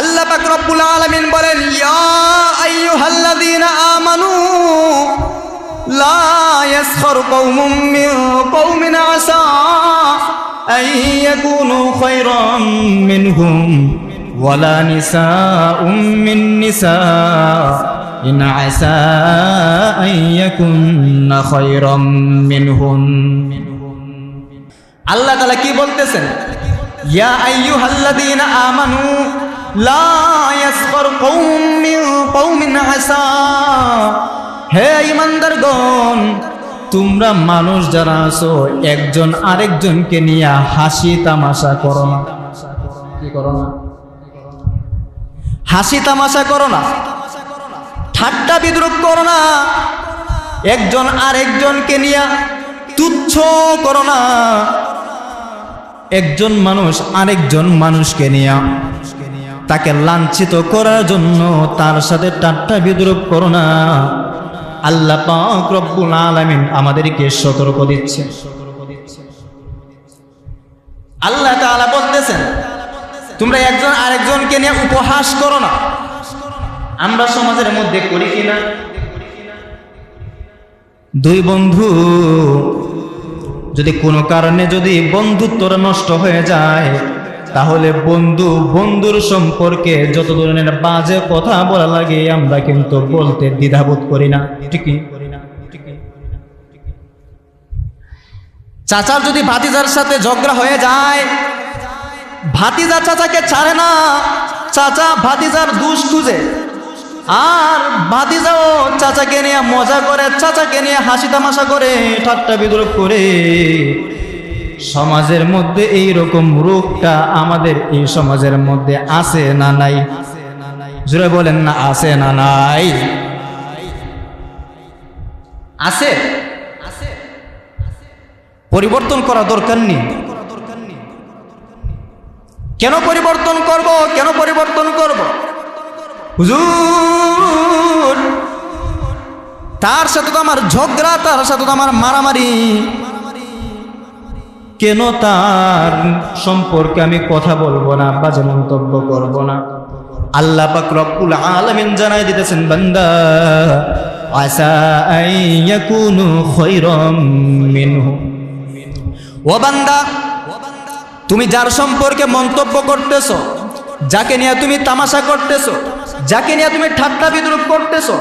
আল্লাহ পাক রব্বুল আলামিন বলেন, ইয়া আইয়ুহাল্লাযীনা আমানু লা ইয়াসখার কওমুম মিন কওমিন আসা আন ইয়াকুনু খায়রাম মিনহুম ওয়ালা নিসাউম মিন নিসা ইন আসা আন ইয়াকুননা খায়রাম মিনহুম। আল্লাহ তাআলা কি বলতেছেন? ইয়া আইয়ুহাল্লাযীনা আমানু লা ইয়াসখার কওমুম মিন কওমিন আসা, হে ঈমানদারগণ, তোমরা মানুষ যারা আছো একজন আরেকজনকে নিয়ে হাসি তামাশা করো না। কি করো না? হাসি তামাশা করো না, ঠাট্টা বিদ্রূপ করো না, একজন আরেকজনকে নিয়ে তুচ্ছ করো না। একজন মানুষ আরেকজন মানুষকে নিয়ে তাকে লাঞ্ছিত করার জন্য তার সাথে ঠাট্টা বিদ্রূপ করো না। আল্লাহ পাক রব্বুল আলামিন আমাদেরকে সতর্ক দিচ্ছে। আল্লাহ তাআলা বলতেছেন, তোমরা একজন আরেকজনকে নিয়ে উপহাস করো না। আমরা সমাজের মধ্যে করি কিনা? দুই বন্ধু যদি কোনো কারণে যদি বন্ধুত্বটা নষ্ট হয়ে যায়, তাহলে বন্ধু বন্ধুর সম্পর্কে যত ধরনের বাজে কথা বলা লাগে আমরা কিন্তু বলতে দ্বিধাবোধ করি না। ঠিকই? চাচার যদি ভাতিজার সাথে ঝগড়া হয়ে যায়, ভাতিজা চাচাকে ছাড়ে না, চাচা ভাতিজার দোষ খুঁজে, আর ভাতিজাও চাচাকে নিয়ে মজা করে, চাচাকে নিয়ে হাসি তামাশা করে, ঠাট্টা বিদ্রূপ করে। সমাজের মধ্যে এই রকম রোগটা আমাদের এই সমাজের মধ্যে আছে না নাই? জোরে বলেন না, আছে না নাই? আছে। পরিবর্তন করা দরকার নেই। কেন পরিবর্তন করব? কেন পরিবর্তন করব? হুজুর, তার সাথে তো আমার ঝগড়া, তার সাথে তো আমার মারামারি, কেন তার সম্পর্কে আমি কথা বলবো না, বাজে মন্তব্য করব না? আল্লাহ পাক রব্বুল আলামিন জানাই দিতেছেন, বান্দা আসা আন ইয়াকুনু খায়রাম মিনহু। ও বান্দা, তুমি যার সম্পর্কে মন্তব্য করতেছো, যাকে নিয়ে তুমি তামাশা করতেছো, যাকে নিয়ে তুমি ঠাট্টা বিদ্রূপ করতেছো,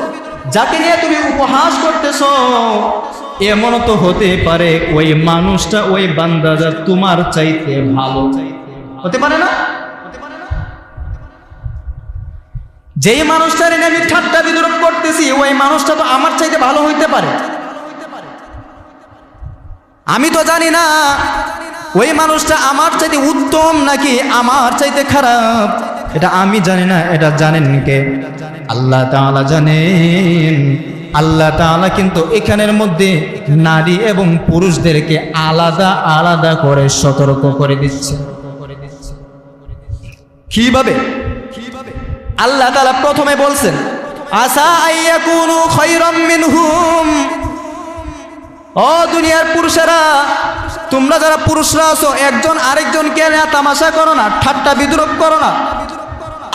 যাকে নিয়ে তুমি উপহাস করতেছো, এমন তো হতে পারে ওই মানুষটা, ওই বান্দাটা তোমার চাইতে ভালো হতে পারে না? যেই মানুষটার নিয়ে আমি ঠাট্টা বিদ্রূপ করতেছি, ওই মানুষটা তো আমার চাইতে ভালো হইতে পারে। আমি তো জানি না ওই মানুষটা আমার চাইতে উত্তম নাকি আমার চাইতে খারাপ, এটা আমি জানি না, এটা জানেন কে? আল্লাহ তাআলা জানেন। আল্লাহ তাআলা কিন্তু এখানের মধ্যে নারী এবং পুরুষদেরকে আলাদা আলাদা করে সতর্ক করে দিচ্ছে। কিভাবে? আল্লাহ তাআলা প্রথমে বলছেন, আসা আইয়াকুনু খায়রাম মিনহুম। ও দুনিয়ার পুরুষেরা, তোমরা যারা পুরুষরা আছো, একজন আরেকজনকে নিয়ে তামাশা করো না, ঠাট্টা বিদ্রূপ করো না।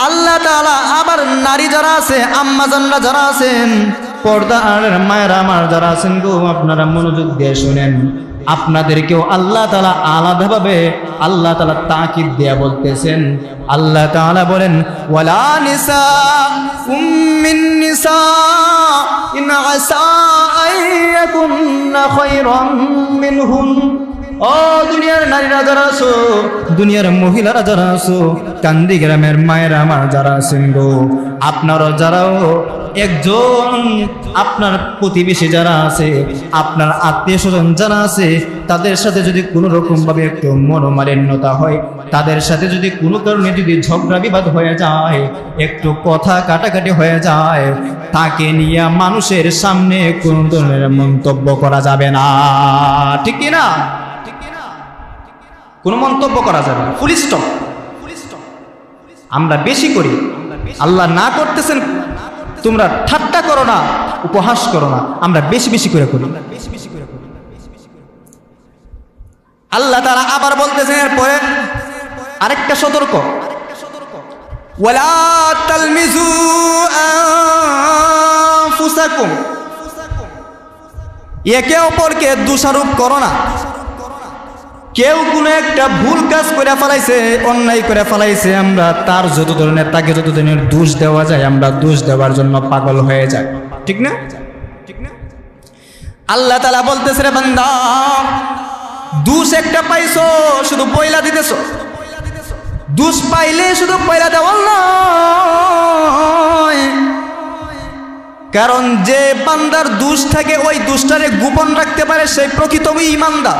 আল্লাহ তাআলা আবার নারী যারা আছে, আম্মাজানরা যারা আছেন, পর্দা আর মায়েরা আমার যারা আছেন গো, আপনারা মনোযোগ দিয়ে শুনেন। আপনাদেরকেও আল্লাহ তাআলা আলাদাভাবে আল্লাহ তাআলা তাকিদ দিয়ে বলতেছেন। আল্লাহ তাআলা বলেন, ওয়ালা নিসা মিন নিসা ইন আসা আন ইয়াকুননা খায়রাম মিনহুম। ও দুনিয়ার নারীরা যারা আছো, দুনিয়ার মহিলারা যারা আছো, কান্দি গ্রামের মায়েরা আমার যারা আছেন গো, আপনারা যারাও একজন আপনার প্রতিবেশী যারা আছে, আপনার আত্মীয় স্বজন যারা আছে, তাদের সাথে যদি কোনো রকম ভাবে একটু মনোমালিন্যতা হয়, তাদের সাথে যদি কোনো কারণে যদি ঝগড়া বিবাদ হয়ে যায়, একটু কথা কাটাকাটি হয়ে যায়, তাকে নিয়ে মানুষের সামনে কোনো ধরনের মন্তব্য করা যাবে না। ঠিক কি না? কোনো মন্তব্য করা যাবে না, ফুল স্টপ। আমরা বেশি করি, আল্লাহ না করতেছেন তোমরা ঠাট্টা করো না, উপহাস করো না, আমরা বেশি বেশি করে করি। আল্লাহ তাআলা আবার বলতেছেন এরপরে আরেকটা সতর্ক, ওয়ালা তালমিজু আনফুসাকুম, একে অপরকে দোষারোপ করো না। কেউ কোনো একটা ভুল কাজ করে ফেলাইছে, অন্যায় করে ফেলাইছে, আমরা তার তাকে যত ধরনের দোষ দেওয়া যায় আমরা দোষ দেওয়ার জন্য পাগল হয়ে যাই, ঠিক না? আল্লাহ তাআলা বলতেছে, রে বান্দা, দোষ একটা পাইছো শুধু পয়লা দিতেছো। দোষ পাইলে শুধু পয়লা দেওয়া নয়, কারণ যে বান্দার দোষ থাকে ওই দোষটারে গোপন রাখতে পারে সেই প্রকৃত ঈমানদার।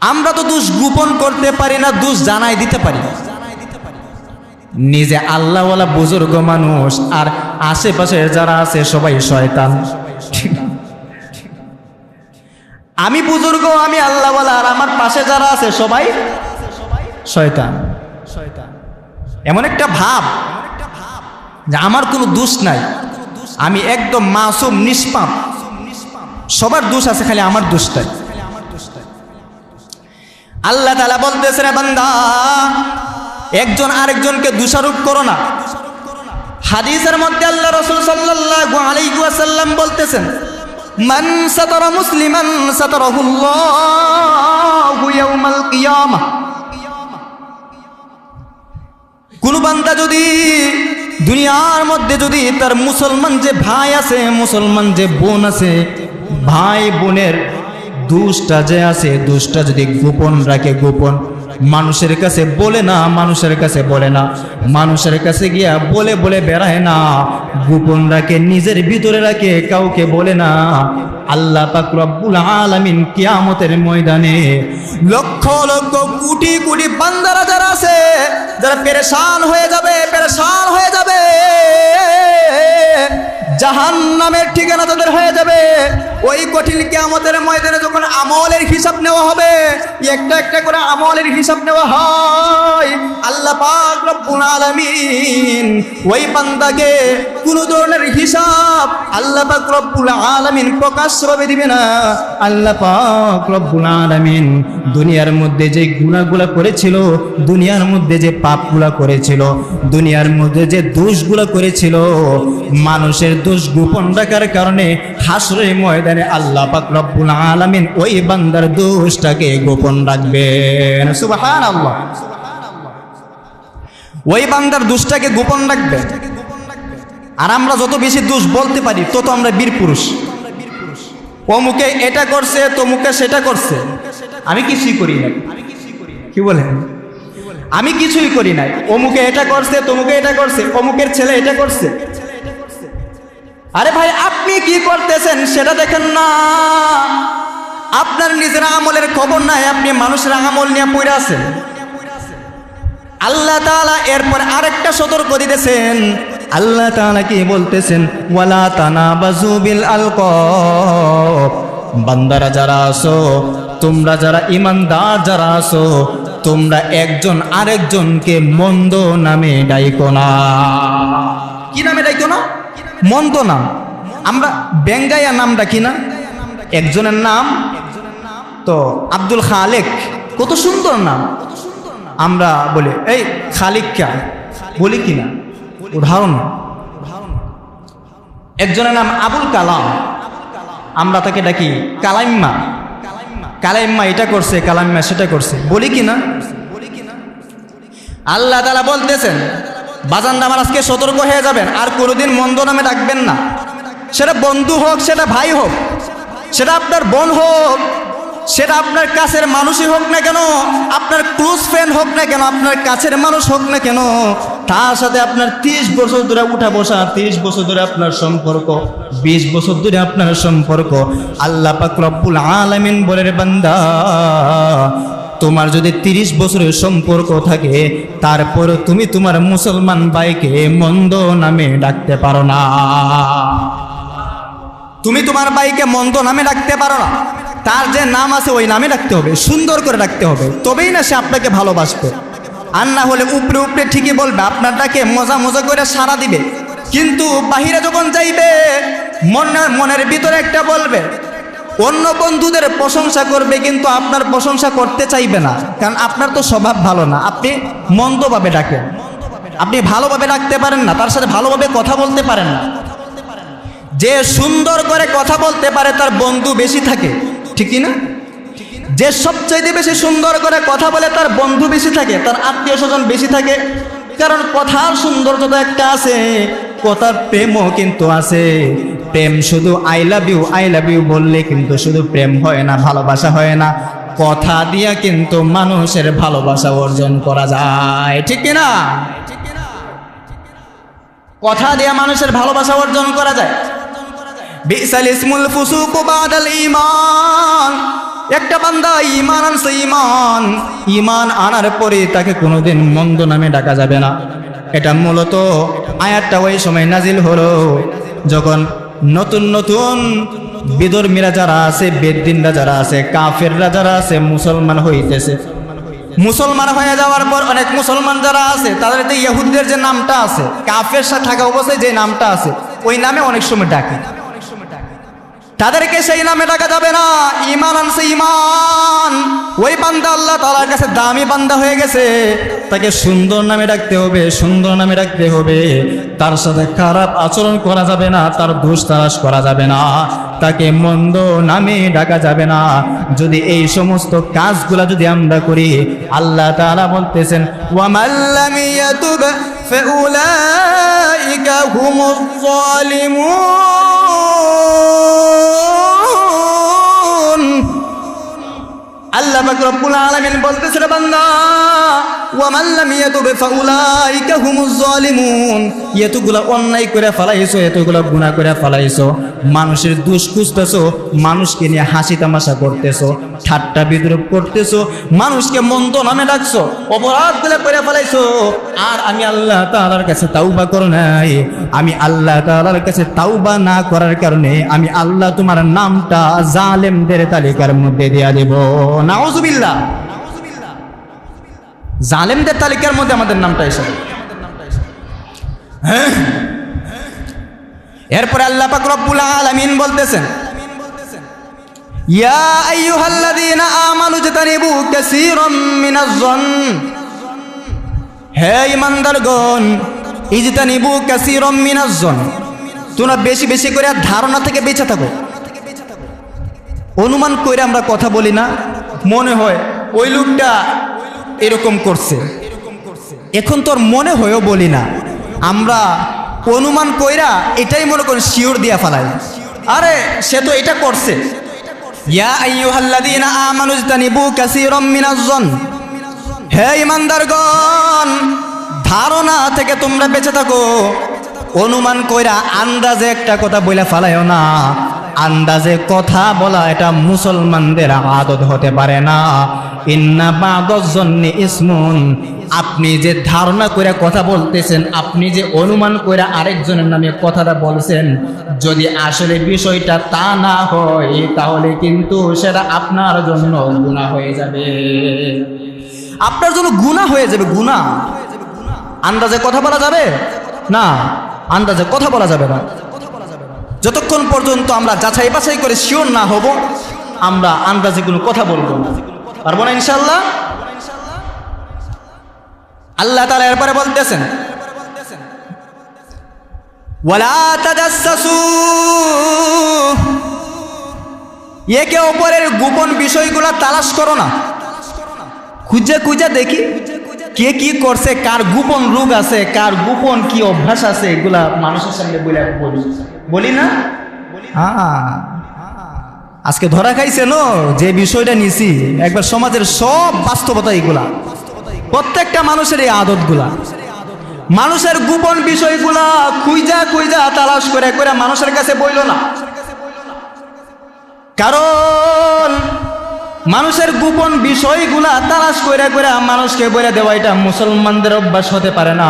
আমরা তো দোষ গোপন করতে পারি না, দোষ জানাই দিতে পারি। নিজে আল্লাহওয়ালা বুজুর্গ মানুষ আর আশেপাশে যারা আছে সবাই শয়তান। আমি বুজুর্গ, আমি আল্লাহওয়ালা, আর আমার পাশে যারা আছে সবাই শয়তান। এমন একটা ভাব যে আমার কোনো দোষ নাই, আমি একদম মাসুম নিষ্পাপ, সবার দোষ আছে, খালি আমার দোষটাই। আল্লাহ তাআলা বলতেছে, রে বান্দা, একজন আরেকজনকে দোষারোপ করো না। হাদিসের মধ্যে আল্লাহ রাসূল সাল্লাল্লাহু আলাইহি ওয়াসাল্লাম বলতেছেন, মান সাতারা মুসলিমান সাতারাহুল্লাহু ইয়াউমাল কিয়ামাহ। কোন বান্দা যদি দুনিয়ার মধ্যে যদি তার মুসলমান যে ভাই আছে, মুসলমান যে বোন আছে, ভাই বোনের দোষটা যে আছে, দোষটা যদি গোপন রাখে, গোপন, মানুষের কাছে বলে না, মানুষের কাছে বলে না, মানুষের কাছে গিয়া বলে বলে বেড়ায় না, গোপন রাখে, নিজের ভিতরে রাখে, কাউকে বলে না, আল্লাহ পাক রব্বুল আলামিন কিয়ামতের ময়দানে লক্ষ লক্ষ কোটি কোটি বান্দারা যারা আছে, যারা পেরেশান হয়ে যাবে, পেরেশান হয়ে যাবে, জাহান্নামের ঠিকানা তাদের হয়ে যাবে। ওই কঠিন কিয়ামতের ময়দানে যখন আমলের হিসাব নেওয়া হবে, একটা একটা করে আমলের হিসাব নেওয়া হয়, আল্লাহ পাক রব্বুল আলামিন ওই বান্দাকে কোন ধরনের হিসাব আল্লাহ পাক রব্বুল আলামিন প্রকাশ্যভাবে দিবে না। আল্লাহ পাক রব্বুল আলামিন দুনিয়ার মধ্যে যে গুনাহগুলো করেছিল, দুনিয়ার মধ্যে যে পাপগুলো করেছিল, দুনিয়ার মধ্যে যে দোষগুলো করেছিল, মানুষের দোষ গোপন রাখার কারণে হাসরের ময়দানে আল্লাহ পাক রব্বুল আলামিন ওই বান্দার দোষটাকে গোপন রাখবেন। সুবহানাল্লাহ। ওই বান্দার দোষটাকে গোপন রাখবে। আর আমরা যত বেশি দোষ বলতে পারি তত আমরা বীর পুরুষ। অমুকে এটা করছে, তমুকে সেটা করছে, আমি কিছুই করি নাই। কি বলেন? আমি কিছুই করি নাই। অমুকে এটা করছে, তমুকে এটা করছে, অমুকের ছেলে এটা করছে। আরে ভাই, আপনি কি করতেছেন সেটা দেখেন না, আপনার নিজের আমলের খবর নাই, আপনি মানুষের আমল নিয়ে পড়ে আছেন। আল্লাহ তাআলা এরপর আরেকটা সতর্ক দিতেছেন। আল্লাহ তাআলা কি বলতেছেন? ওয়ালা তানাবাজু বিল আলকাব। বান্দারা যারা আছো, তোমরা যারা ঈমানদার যারা আছো, তোমরা একজন আরেকজনকে মন্দ নামে ডাইকো না। কি নামে ডাইকো না? মন্দ নাম। আমরা বেঙ্গাইয়া নাম ডাকি না? একজনের নাম তো আব্দুল খালেক, কত সুন্দর নাম। আমরা বলি এই খালিকা, বলি কিনা? উদাহরণ, একজনের নাম আবুল কালাম, আমরা তাকে ডাকি কালাইম্মা। কালাইম্মা এটা করছে, কালাইম্মা সেটা করছে, বলি কিনা? আল্লাহ তাআলা বলতেছেন, বাজানরা আমার আজকে সতর্ক হয়ে যাবেন, আর কোনোদিন মন্দ নামে ডাকবেন না। সেটা বন্ধু হোক, সেটা ভাই হোক, সেটা আপনার বোন হোক, সেটা আপনার কাছের মানুষই হোক না কেন, আপনার ক্লোজ ফ্রেন্ড হোক না কেন, আপনার কাছের মানুষ হোক না কেন, তার সাথে আপনার 30 বছর ধরে উঠা বসা, 30 বছর ধরে আপনার সম্পর্ক, 20 বছর ধরে আপনার সম্পর্ক, আল্লাহ পাক রব্বুল আলামিন বলে, রে বান্দা, তোমার যদি 30 বছরের সম্পর্ক থাকে, তারপরে তুমি তোমার মুসলমান ভাইকে মন্দ নামে ডাকতে পারো না। তুমি তোমার ভাইকে মন্দ নামে ডাকতে পারো না। তার যে নাম আছে ওই নামে ডাকতে হবে, সুন্দর করে ডাকতে হবে, তবেই না সে আপনাকে ভালোবাসবে। আর না হলে উপরে উপরে ঠিকই বলবে, আপনারটাকে মজা মজা করে সাড়া দিবে, কিন্তু বাহিরে যখন যাইবে মনের ভিতরে একটা বলবে, অন্য বন্ধুদের প্রশংসা করবে কিন্তু আপনার প্রশংসা করতে চাইবে না, কারণ আপনার তো স্বভাব ভালো না, আপনি মন্দভাবে ডাকেন, আপনি ভালোভাবে ডাকতে পারেন না, তার সাথে ভালোভাবে কথা বলতে পারেন না। যে সুন্দর করে কথা বলতে পারে তার বন্ধু বেশি থাকে, ঠিক কি না? যে সবচাইতে বেশি সুন্দর করে কথা বলে তার বন্ধু বেশি থাকে, তার আত্মীয় স্বজন বেশি থাকে। কারণ কথার সৌন্দর্য তো একটা আছে, কথার প্রেমও কিন্তু আছে। প্রেম শুধু আই লাভ ইউ বললে কিন্তু শুধু প্রেম হয় না, ভালোবাসা হয় না। কথা দিয়া কিন্তু মানুষের ভালোবাসা অর্জন করা যায়, ঠিক কিনা? কথা দিয়া মানুষের ভালোবাসা অর্জন করা যায়। বিসাল ইসমুল ফুসুকু বাদাল ঈমান। একটা বান্দা ঈমান আনছে, ঈমান আনার পরে তাকে কোনোদিন মন্দ নামে ডাকা যাবে না। এটা মূলত আয়াতটা ওই সময় নাজিল হলো যখন নতুন নতুন বিধর্মীরা যারা আছে, বেদ্দিনরা যারা আছে, কাফেররা যারা আছে মুসলমান হইতেছে। মুসলমান হয়ে যাওয়ার পর অনেক মুসলমান যারা আছে তাদের ইহুদিদের যে নামটা আছে, কাফের সাথে থাকা অবস্থায় যে নামটা আছে ওই নামে অনেক সময় ডাকে। তাদেরকে সেই নামে ডাকা যাবে না। ঈমান আনছে, ঈমান, ওই বান্দা আল্লাহ তাআলার কাছে দামি বান্দা হয়ে গেছে, তাকে সুন্দর নামে ডাকতে হবে, সুন্দর নামে ডাকতে হবে। তার সাথে খারাপ আচরণ করা যাবে না, তার দোষ তালাশ করা যাবে না, তাকে মন্দ নামে ডাকা যাবে না। যদি এই সমস্ত কাজগুলা যদি আমরা করি, আল্লাহ তাআলা বলতেছেন ওয়ামান লাম ইয়াতুব ফাউলাইকা হুমুজ যালিমুন। আল্লাহ পাক রব্বুল আলামিন বলতেছেন বান্দা ওয়ামান লাম ইয়াতুব ফাউলাইকা হুমুজ যালিমুন। এতগুলা অন্যায় করে ফেলাইছো, এতগুলা গুনাহ করে ফেলাইছো, মানুষের দোষ খুঁজতেছো, মানুষকে নিয়ে হাসি তামাশা করতেছো, ঠাট্টা বিদ্রুপ করতেছো, মানুষকে মন্দ নামে ডাকছো, অপরাধগুলো করে ফেলাইছো। আর আমি আল্লাহ তাআলার কাছে তাওবা করো নাই। আমি আল্লাহ তাআলার কাছে তাওবা না করার কারণে আমি আল্লাহ তোমার নামটা জালেমদের তালিকার মধ্যে দিয়ে দেব। নাউজুবিল্লাহ। জালেমদের তালিকার মধ্যে আমাদের নামটা এসে। এরপরে আল্লাহ পাক রব্বুল আলামিন বলতেছেন ইয়া আইয়ুহাল্লাযীনা আমানু ইজতানিবু কাসীরাম মিনাজ যন। হে ঈমানদারগণ, ইজতানিবু কাসীরাম মিনাজ যন, তোমরা বেশি বেশি করে ধারণা থেকে বেঁচে থাকো। অনুমান করে আমরা কথা বলি না, মনে হয় ওই লোকটা এরকম করছে, এখন তোর মনে হয়েও বলি না, আমরা অনুমান কইরা এটাই মনে করি শিওর দিয়া ফেলাই, আরে সে তো এটা করছে। ইয়া আইয়ুহাল্লাযীনা আমানু ইজতানিবু কাসীরাম মিনাজ যন। হে ঈমানদারগণ, ধারণা থেকে তোমরা বেঁচে থাকো। অনুমান কইরা আন্দাজে একটা কথা বইলা ফেলাইও না। আন্দাজে কথা বলা এটা মুসলমানদের আদত হতে পারে না। ইন্না বা'দাজ যন্নি ইসমুন। আপনি যে ধারণা করে কথা বলতেছেন, আপনি যে অনুমান করে আরেকজনের নামে কথাটা বলছেন, যদি আসলে বিষয়টা তা না হয় তাহলে কিন্তু সেটা আপনার জন্য গুনাহ হয়ে যাবে, আপনার জন্য গুনাহ হয়ে যাবে। গুনাহ। আন্দাজে কথা বলা যাবে না, আন্দাজে কথা বলা যাবে না। যতক্ষণ পর্যন্ত আমরা যাচাই বাছাই করে শিওর না হব, আমরা আন্দাজে কোনো কথা বলবো না, পারবো না ইনশাআল্লাহ। আল্লাহ তাআলা এরপরে বলতেছেন ওয়ালা তাজাসসু। একে অপরের গোপন বিষয়গুলো তালাশ করো না, খুঁজে খুঁজে দেখি কে কি করছে, কার গোপন রোগ আছে, কার গোপন কি অভ্যাস আছে, এগুলা মানুষের সামনে বলি না। আজকে ধরা খাইছে নো যে বিষয়টা নিছি, একবার সমাজের সব বাস্তবতা এগুলা, প্রত্যেকটা মানুষের এই আদত গুলা, মানুষের গোপন বিষয়গুলা খুঁজা খুঁজা তালাশ করে করে মানুষের কাছে বইল না। কারণ মানুষের গোপন বিষয়গুলা তালাশ করে করে মানুষকে বলে দেওয়া এটা মুসলমানদের অভ্যাস হতে পারে না,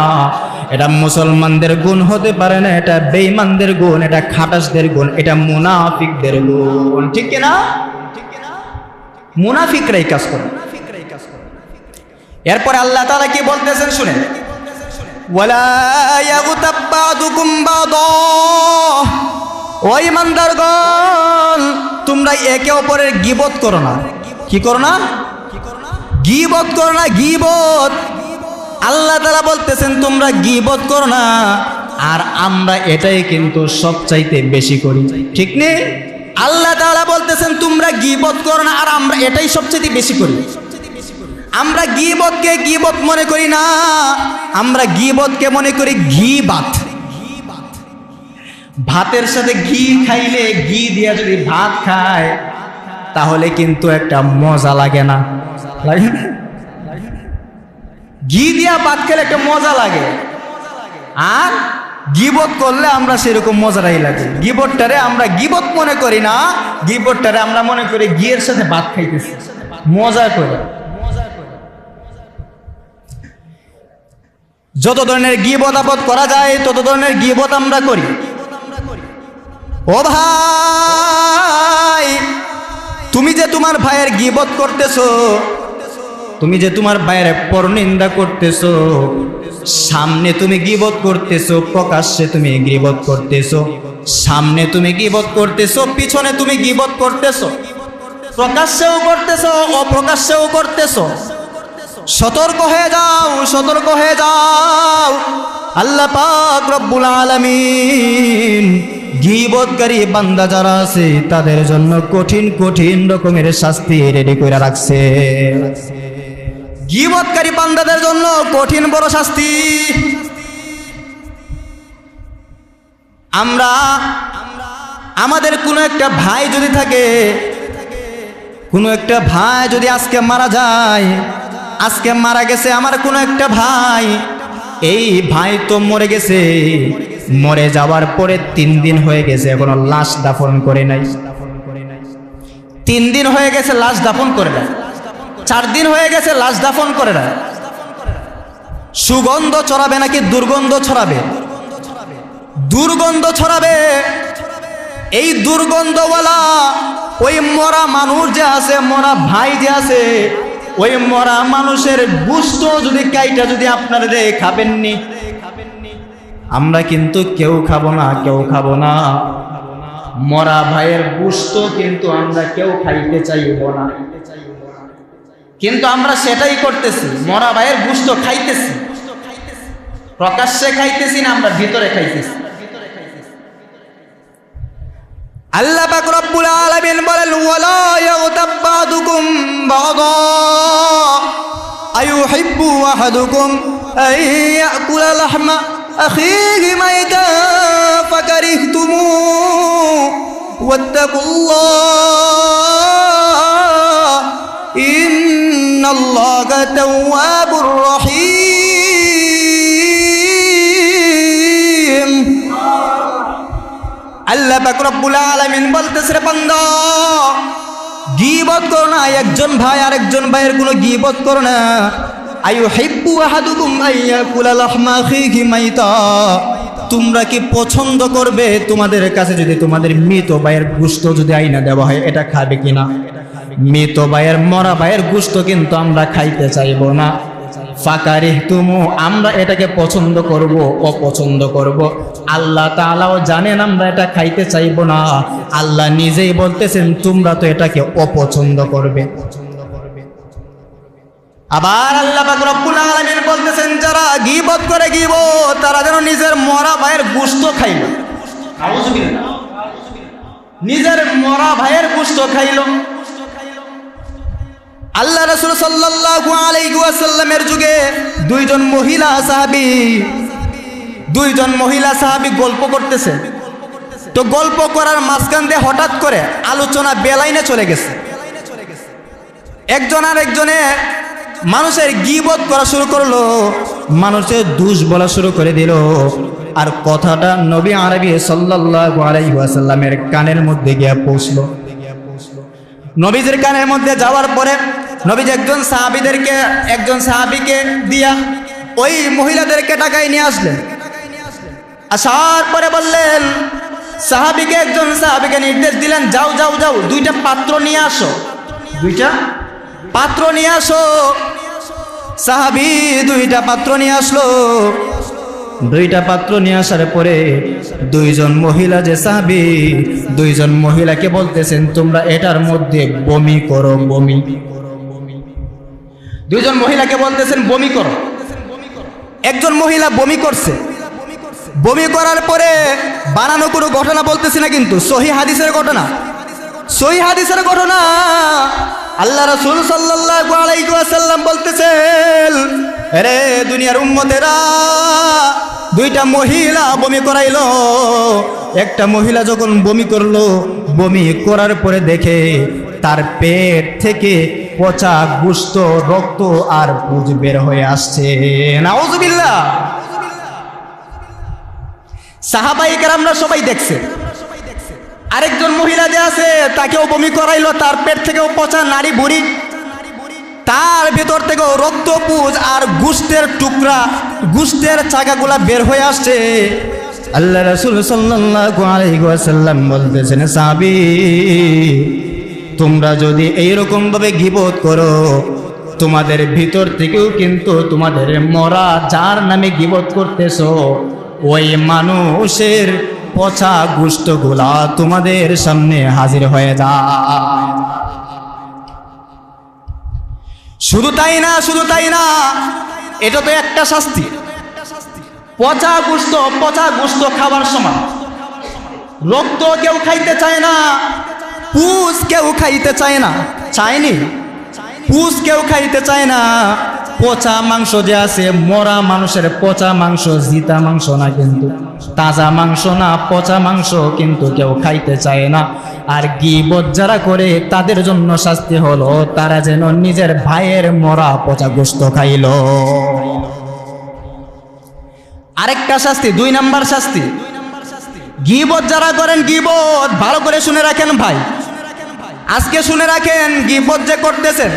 এটা মুসলমানদের গুণ হতে পারে না, এটা বেঈমানদের গুণ, এটা খাটাসদের গুণ, এটা মুনাফিকদের গুণ, ঠিক কিনা? মুনাফিকরাই কাজ করে। এরপরে আল্লাহ তাআলা কি বলতেছেন শুনেন, ওয়ালা ইয়াগতাব বা'দুকুম বা'দা। ও ঈমানদারগণ, তোমরা একে অপরের গীবত করো না। কি করো না? গীবত করো না, গীবত। আল্লাহ তাআলা বলতেছেন তোমরা গীবত করো না, আর আমরা এটাই কিন্তু সবচাইতে বেশি করি, ঠিক নেই? আল্লাহ তাআলা বলতেছেন তোমরা গীবত করো না, আর আমরা এটাই সবচাইতে বেশি করি। আমরা গীবতকে গীবত মনে করি না, আমরা গীবতকে মনে করি ঘি-বাত। ভাতের সাথে ঘি খাইলে, ঘি দিয়া যদি ভাত খায় তাহলে কিন্তু একটা মজা লাগে না? লাগে না? ঘি দিয়া ভাত খেলে একটা মজা লাগে, আর গীবত করলে আমরা সেরকম মজাটাই লাগে। গীবতটারে আমরা গীবত মনে করি না, গীবতটারে আমরা মনে করি ঘিয়ের সাথে ভাত খাইতেছি, মজা করে। যত ধরনের গীবত আপদ করা যায় তত ধরনের গীবত আমরা করি। ও ভাই, তুমি যে তোমার ভাইয়ের গীবত করতেছো, তুমি যে তোমার ভাইয়ের পরনিন্দা করতেছো, সামনে তুমি গীবত করতেছো, প্রকাশ্যে তুমি গীবত করতেছো। সামনে তুমি গীবত করতেছো, পিছনে তুমি গীবত করতেছো, প্রকাশ্যেও করতেছো, অপ্রকাশ্যেও করতেছো। সতর্ক হয়ে যাও, সতর্ক হয়ে যাও। আল্লাহ পাক রব্বুল আলামিন গীবতকারী বান্দা যারা আছে তাদের জন্য কঠিন কঠিন রকমের শাস্তি রেডি করে রাখছে। গীবতকারী বান্দাদের জন্য কঠিন বড় শাস্তি। আমরা আমাদের কোনো একটা ভাই যদি থাকে, কোনো একটা ভাই যদি আজকে মারা যায়, আজকে মারা গেছে আমার কোনো একটা ভাই, এই ভাই তো মরে গেছে, মরে যাওয়ার পরে 3 দিন হয়ে গেছে এখনো লাশ দাফন করে নাই। 3 দিন হয়ে গেছে লাশ দাফন করে নাই, 4 দিন হয়ে গেছে লাশ দাফন করে নাই। সুগন্ধ ছড়াবে নাকি দুর্গন্ধ ছড়াবে? দুর্গন্ধ ছড়াবে। এই দুর্গন্ধওয়ালা ওই মরা মানুষ যে আছে, মরা ভাই যে আছে, ওই মরা মানুষের গোশত যদি কাইটা যদি আপনারা খাবেননি, আমরা কিন্তু কেউ খাবো না, কেউ খাবো না। মরা ভাইয়ের গোশত কিন্তু আমরা কেউ খাইতে চাইব না, কিন্তু আমরা সেটাই করতেছি। মরা ভাইয়ের গোশত খাইতেছি, প্রকাশ্যে খাইতেছি না, আমরা ভিতরে খাইতেছি। আল্লাহ পাক রব্বুল আলামিন বলেন, ওয়ালা ইয়াগতাব বাদুকুম বাদা আইয়ুহিব্বু আহাদুকুম আন ইয়াকুলা লাহমা আখিহি মাইতান ফাকারিহতুমু ওয়াত্তাকুল্লাহ ইন্নাল্লাহা তাওয়াবুর রহিম। আল্লাহ পাক রব্বুল আলামিন বলতেছে, বান্দা গীবত করো না, একজন ভাই আরেকজন ভাইয়ের কোনো গীবত করো না। আইয়ুহিব্বু আহাদুকুম আইয়াকুলা লাহমা আখিহি মাইতা, তোমরা কি পছন্দ করবে তোমাদের কাছে যদি তোমাদের মৃত ভাইয়ের গোশত যদি আইনা দেওয়া হয়, এটা খাবে কিনা? মৃত ভাইয়ের, মরা ভাইয়ের গোশত কিন্তু আমরা খাইতে চাইব না। ফাকারিহতুমু, আমরা এটাকে পছন্দ করব, অপছন্দ করব। আল্লাহ তাআলাও জানেন আমরা এটা খাইতে চাইব না। আল্লাহ নিজেই বলতেছেন তোমরা তো এটাকে অপছন্দ করবে। আবার আল্লাহ পাক রব্বুল আলামিন বলতেছেন, যারা গীবত করে গীবত, তারা যেন নিজের মরা ভাইয়ের গোশত খাইল। আউযুবিল্লাহ, নিজের মরা ভাইয়ের গোশত খাইল। আল্লাহ রাসূল সাল্লাল্লাহু আলাইহি ওয়াসাল্লামের যুগে দুইজন মহিলা সাহাবী গল্প করতেছে। তো গল্প করার মাঝখান দিয়ে হঠাৎ করে আলোচনা বেলাইনে চলে গেছে। একজন আর একজনে মানুষের গীবত করা শুরু করলো, মানুষের দোষ বলা শুরু করে দিল। আর কথাটা নবী আরবি সাল্লাল্লাহু আলাইহি ওয়াসাল্লামের কানের মধ্যে গিয়ে পৌঁছলো। নবীজির কানের মধ্যে যাওয়ার পরে নবীজি একজন সাহাবীকে দিয়া ওই মহিলাদেরকে ডাকাই নিয়ে আসলেন। আসার পরে বললেন, একজন সাহাবীকে নির্দেশ দিলেন, যাও যাও যাও, 2টা পাত্র নিয়ে আসো, 2টা পাত্র নিয়ে আসো। সাহাবী 2টা পাত্র নিয়ে আসলো। দুইটা পাত্র নিয়ে আসার পরে দুইজন মহিলা যে সাহাবী, দুইজন মহিলাকে বলতেছেন তোমরা এটার মধ্যে বমি করো, বমি। দুইজন মহিলাকে বলতেছেন বমি করো। একজন মহিলা বমি করছে। বমি করার পরে বানানো কোনো ঘটনা বলতেছি না, কিন্তু সহি হাদিসের ঘটনা, সহি হাদিসের ঘটনা। আল্লাহ রাসূল সাল্লাল্লাহু আলাইহি ওয়াসাল্লাম বলতেছেন, আরে দুনিয়ার উম্মতেরা, দুইটা মহিলা বমি করাইলো। একটা মহিলা যখন বমি করলো, বমি করার পরে দেখে তার পেট থেকে পচা গোশত, রক্ত আর পুজ বের হয়ে আসছে। নাউযুবিল্লাহ। সাহাবায়ে কেরামরা সবাই দেখছে। আরেকজন মহিলা যে আছে তাকেও বমি করাইলো, তার পেট থেকেও পচা নাড়ি ভুঁড়ি, তার ভেতর থেকেও রক্ত, পুজ আর গোশতের টুকরা, গোশতের চাকাগুলা বের হয়ে আসছে। আল্লাহ রাসূল সাল্লাল্লাহু আলাইহি ওয়াসাল্লাম বলতেছেন, সাহাবী, তোমরা যদি এইরকম ভাবে গীবত করো, তোমাদের ভিতর থেকেও কিন্তু তোমাদের মরা যার নামে গীবত করতেছো, ওই মানুষের পচা গোশতগুলা তোমাদের সামনে হাজির হয়ে যায়। শুধু তাই না, শুধু তাই না, এটা তো একটা শাস্তি। পচা গোশত খাবার সময় রক্ত কেউ খাইতে চায় না, পুজ কেউ খাইতে চায় না, চায়নি, পুজ কেউ খাইতে চায় না। পচা মাংস যে আছে, মরা মানুষের পচা মাংস, জিতা মাংস না, কিন্তু তাজা মাংস না, পচা মাংস কিন্তু কেউ খাইতে চায় না। আর গীবত যারা করে তাদের জন্য শাস্তি হলো তারা যেন নিজের ভাইয়ের মরা পচা গোশত খাইল। আরেকটা শাস্তি, 2 নাম্বার শাস্তি, গীবত যারা করেন, গীবত ভালো করে শুনে রাখেন ভাই, আজকে শুনে রাখেন, গীবত যে করতেছেন,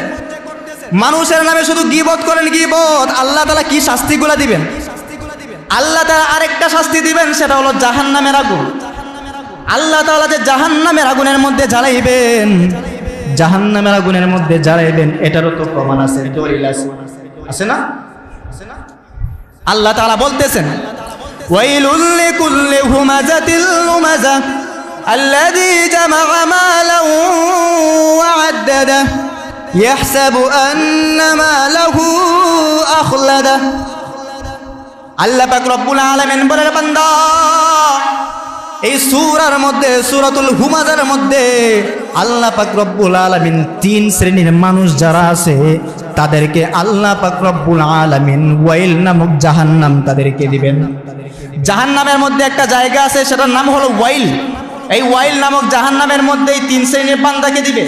মানুষের নামে শুধু গীবত করেন, গীবত, আল্লাহ তাআলা কি শাস্তিগুলা দিবেন? আল্লাহ তাআলা আরেকটা শাস্তি দিবেন, সেটা হলো জাহান্নামের আগুন। আল্লাহ তাআলা যে জাহান্নামের আগুনের মধ্যে জ্বালাইবেন, জাহান্নামের আগুনের মধ্যে জ্বালাইবেন, এটারও তো প্রমাণ আছে, দলিল আছে, আছে না? আল্লাহ তাআলা বলতেছেন, ওয়াইলুল লিকুল্লি হুমাযাতিল লুমাযা আল্লাযী জামাআ মালাহু ওয়া আদ্দাদা ইয়াহসাবু আন্না মালাহু আখলাদা। আল্লাহ পাক রব্বুল আলামিন বলেন, বান্দা, এই সূরার মধ্যে, সূরাতুল হুমাযার মধ্যে আল্লাহ পাক রব্বুল আলামিন 3 শ্রেণীর মানুষ যারা আছে তাদেরকে আল্লাহ পাক রব্বুল আলামিন ওয়াইল নামক জাহান্নাম তাদেরকে দিবেন। জাহান্নামের মধ্যে একটা জায়গা আছে, সেটার নাম হলো ওয়াইল। এই ওয়াইল নামক জাহান্নামের মধ্যে 3 শ্রেণীর বান্দাকে দিবে।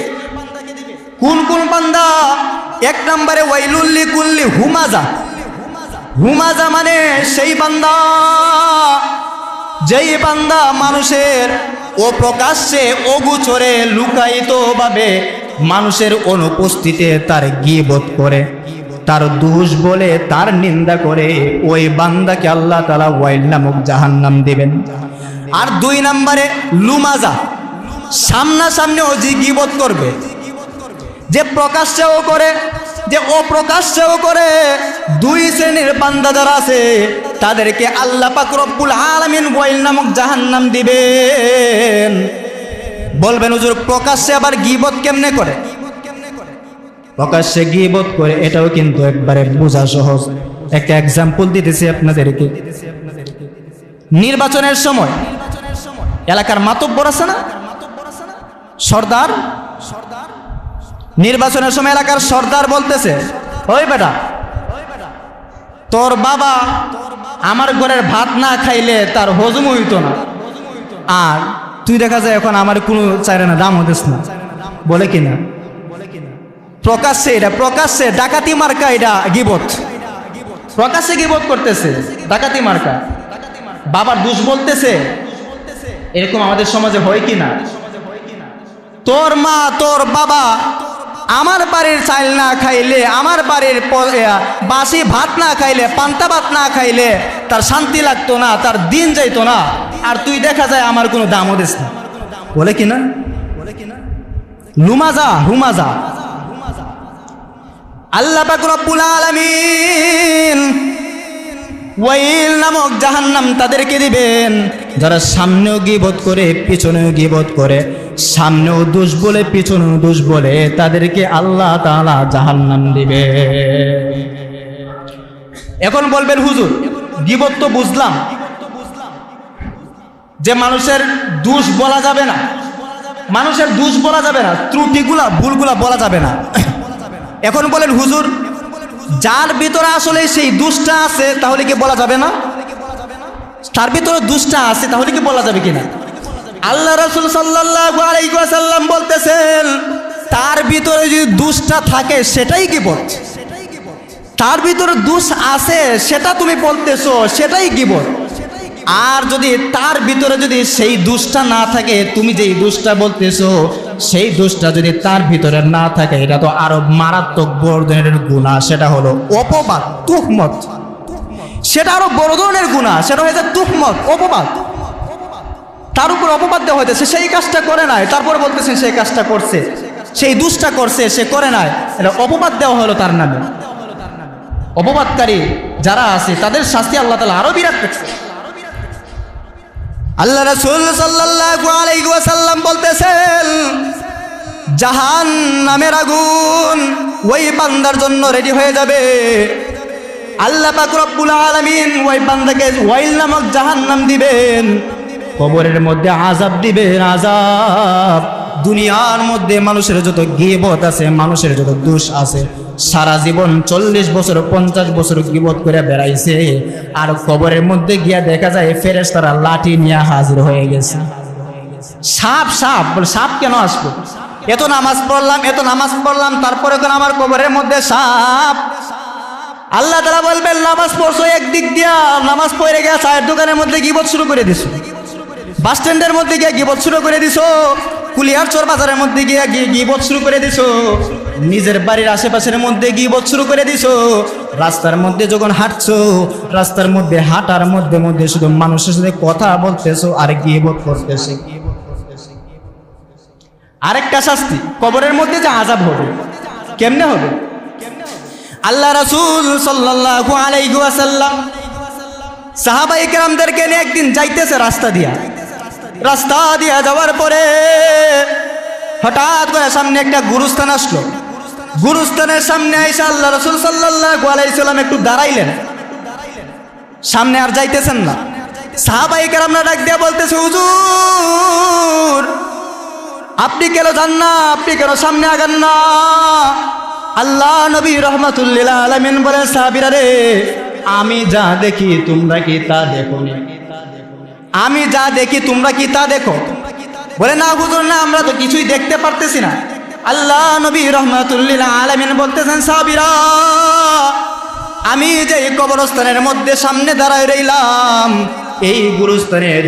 কোন কোন বান্দা? 1 নম্বরে ওয়াইলুল লিকুল্লি হুমাযা। হুমাযা মানে সেই বান্দা, যেই বান্দা মানুষের অপ্রকাশ্যে, অগোচরে, লুকায়িতভাবে মানুষের অনুপস্থিতিতে তার গীবত করে, তার দোষ বলে, তার নিন্দা করে, ওই বান্দাকে আল্লাহ তাআলা ওয়াইল নামক জাহান্নাম দিবেন। আর 2 নম্বরে লুমাযা, সামনাসামনিও যে গীবত করবে, যে প্রকাশ্যেও করে, যে অপ্রকাশ্যেও করে, 2 শ্রেণীর বান্দা যারা আছে তাদেরকে আল্লাহ পাক রব্বুল আলামিন ওয়াইল নামক জাহান্নাম দিবেন। বলবেন, হুজুর প্রকাশ্যে আবার গীবত কেমনে করে? প্রকাশ্যে গীবত করে, এটাও কিন্তু একবারে বোঝা সহজ। একটা এক্সাম্পল দিতেছি আপনাদেরকে। নির্বাচনের সময় এলাকার মাতব্বর আছে না, সর্দার, নির্বাচনের সময় এলাকার সর্দার বলতেছে, ওই বেটা, তোর বাবা আমার ঘরের ভাত না খাইলে তার হজম হইতো না, আর তুই দেখা যায় এখন আমার কোনো চাইরে না, দাম হতেছ না, বলে কিনা? প্রকাশ্যে, এটা প্রকাশ্যে ডাকাতি মার্কা, এটা গীবত, প্রকাশ্যে গীবত করতেছে, ডাকাতি মার্কা, বাবার দোষ বলতেছে। এরকম আমাদের সমাজে হয় কিনা? তোর মা, তোর বাবা আমার বাড়ির চাল না খাইলে, আমার বাড়ির বাসি ভাত না খাইলে, পান্তা ভাত না খাইলে তার শান্তি লাগতো না, তার দিন যাইতো না, আর তুই দেখা যায় আমার কোনো দামও দিস না, বলে কিনা? লুমাযা, হুমাযা। আল্লাহ পাক রব্বুল আলামিন ওয়াইল নামক জাহান্নাম তাদেরকে দিবেন যারা সামনেও গীবত করে পিছনেও গীবত করে, সামনেও দোষ বলে পিছনেও দোষ বলে, তাদেরকে আল্লাহ তাআলা জাহান্নাম দিবে। এখন বলবেন হুজুর গীবত তো বুঝলাম যে মানুষের দোষ বলা যাবে না, মানুষের দোষ বলা যাবে না, ত্রুটিগুলা ভুলগুলা বলা যাবে না। এখন বলেন হুজুর যার ভিতরে আসলে সেই দোষটা আছে তাহলে কি বলা যাবে না? তার ভিতরে দোষটা আছে তাহলে কি বলা যাবে কিনা? আল্লাহ রাসূল সাল্লাল্লাহু আলাইহি ওয়াসাল্লাম বলতেছেন তার ভিতরে যদি দোষটা থাকে সেটাই গীবত। তার ভিতরে দোষ আছে সেটা তুমি বলতেছো সেটাই গীবত। আর যদি তার ভিতরে যদি সেই দোষটা না থাকে, তুমি যেই দোষটা বলতেছো সেই দোষটা যদি তার ভিতরে না থাকে, এটা তো আরো মারাত্মক বড় ধরনের গুনাহ। সেটা হলো অপবাদ, তুহমত। সেটা আরো বড় ধরনের গুনাহ, সেটা হয়েছে তুহমত, অপবাদ। তার উপর অপবাদ দেওয়া হইতেছে, সেই কাজটা করে নাই, তারপরে বলতেছেন সেই কাজটা করছে, সেই দোষটা করছে, সে করে নাই, এটা অপবাদ দেওয়া হলো তার নামে। অপবাদকারী যারা আছে তাদের শাস্তি আল্লাহ তাআলা আরো বিরাট রাখছে। আল্লাহ রাসূল সাল্লাল্লাহু আলাইহি ওয়াসাল্লাম বলতেছেন জাহান্নামের আগুন ওই বান্দার জন্য রেডি হয়ে যাবে। আল্লাহ পাক রব্বুল আলামিন ওই বান্দাকে ওয়াইল নামক জাহান্নাম দিবেন, কবরের মধ্যে আযাব দিবেন, আযাব। দুনিয়ার মধ্যে মানুষের যত গীবত আছে, মানুষের যত দোষ আছে, সারা জীবন 40 বছর 50 বছর গীবত করে বেড়াইছে, আর কবরের মধ্যে গিয়া দেখা যায় ফেরেশতারা লাঠি নিয়ে হাজির হয়ে গেছে। সাপ সাপ বলে, সাপ কেন আসবো? এত নামাজ পড়লাম তারপরে কেন আমার কবরের মধ্যে সাপ? আল্লাহ তাআলা বলবেন নামাজ পড়ছো একদিক দিয়া, নামাজ পড়ে গিয়া চায়ের দোকানের মধ্যে গীবত শুরু করে দিছো, বাস স্ট্যান্ডের মধ্যে গিয়ে গীবত শুরু করে দিছো, কুলিয়ারচর বাজারের মধ্যে গিয়ে গীবত শুরু করে দিছো, নিজের বাড়ির আশেপাশের মধ্যে গীবত শুরু করে দিছো, রাস্তার মধ্যে যখন হাঁটছো, রাস্তার মধ্যে হাঁটার মধ্যে মধ্যে শুধু মানুষের সাথে কথা বলতেছো আর গীবত করতেছো। আরেকটা শাস্তি, কবরের মধ্যে যে আযাব হবে, কেমনে হবে? আল্লাহ রাসূল সাল্লাল্লাহু আলাইহি ওয়াসাল্লাম সাহাবায়ে কেরামদেরকে নিয়ে একদিন যাইতেছে রাস্তা দিয়া যাওয়ার পরে হঠাৎ করে সামনে একটা গুরুস্থান আসলো। গুরুস্থানের সামনে আইসা আল্লাহ রাসূল সাল্লাল্লাহু আলাইহি সাল্লাম একটু দাঁড়াইলেন, সামনে আর যাইতেছেন না। সাহাবায়ে কেরামরা ডাক দিয়া বলতেছে হুজুর আপনি কেন যান না, আপনি কেন সামনে আগান না? আল্লাহ নবী রাহমাতুল লিল আলামিন বলেন সাহাবীরা রে, আমি যা দেখি তোমরা কি তা দেখো না? আমি যা দেখি তোমরা কি তা দেখো? বলে না হুজুর না, আমরা তো কিছুই দেখতে পারতেছি না। আল্লাহ নবী রাহমাতুল লিল আলামিন বলতেছেন সাহাবীরা, আমি যে কবরস্থানের মধ্যে সামনে দাঁড়ায় রইলাম, এই গুরুস্থানের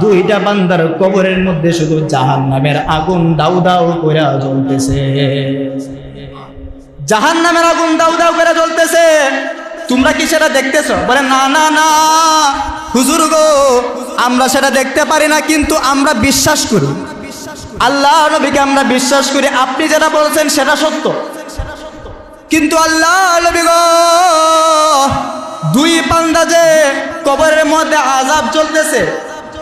দুইটা বান্দার কবরের মধ্যে শুধু জাহান্নামের আগুন দাউ দাউ করে জ্বলতেছে। জাহান্নামের আগুন দাউ দাউ করে জ্বলতেছে, তোমরা কি সেটা দেখতেছো? বলে না না না হুজুর গো, আমরা সেটা দেখতে পারি না, কিন্তু আমরা বিশ্বাস করি, আল্লাহ নবীকে আমরা বিশ্বাস করি, আপনি যেটা বলছেন সেটা সত্য। কিন্তু আল্লাহ নবী গো, দুই বান্দা যে কবরের মধ্যে আযাব চলতেছে,